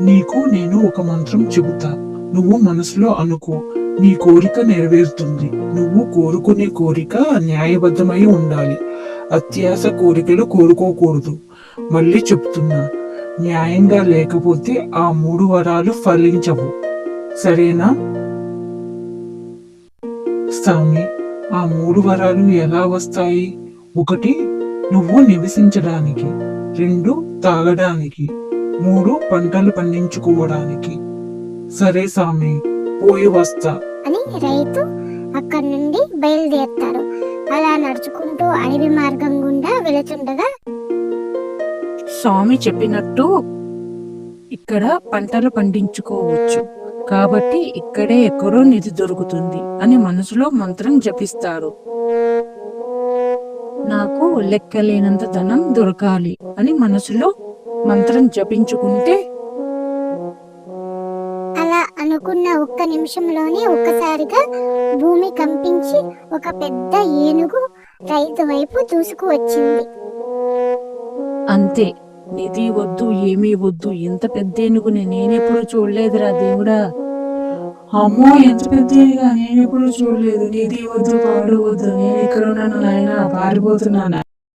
నీకు నేను ఒక మంత్రం చెబుతా, నువ్వు మనసులో అనుకో, నీ కోరిక నెరవేరుతుంది. నువ్వు కోరుకునే కోరిక న్యాయబద్ధమై ఉండాలి. అత్యాశ కోరికలు కోరుకోకూడదు. మళ్ళీ చెప్తున్నా, న్యాయంగా లేకపోతే ఆ 3 వరాలు ఫలించవు. సరేనా? స్వామి, ఆ 3 వరాలు ఎలా వస్తాయి? 1 నువ్వు నివసించడానికి, 2 తాగడానికి, 3 పంటలు పండించుకోవడానికి. సరే స్వామి, పోయి వస్తా అని రైతు అక్కడి నుండి బయలుదేరుతాడు. అలా నడుచుకుంటూ అడవి మార్గం గుండా వెళుతుండగా స్వామి చెప్పినట్టు ఇక్కడ పంటలు పండించుకోవచ్చు, కాబట్టి ఇక్కడే ఎక్కడో నిధి దొరుకుతుంది అని మనసులో మంత్రం జపిస్తారు. నాకు లెక్కలేనంత ధనం దొరకాలి అని మనసులో మంత్రం జపించుకుంటే అలా అనుకున్న ఒక్క నిమిషంలోనే ఒక్కసారిగా భూమి కంపించి ఒక పెద్ద ఏనుగు రైతు వైపు దూసుకు వచ్చింది. అంతే, నిధి వద్దు ఏమీ వద్దు, ఎంత పెద్ద ఏనుగుని నేనెప్పుడు చూడలేదురా దేవుడా. అమ్మో, ఎంత పెద్ద నేనెప్పుడు చూడలేదు. నిధి వద్దు, పాడు వద్దు, నేను ఇక్కడ ఉన్నాను నాయన, పారిపోతున్నాను.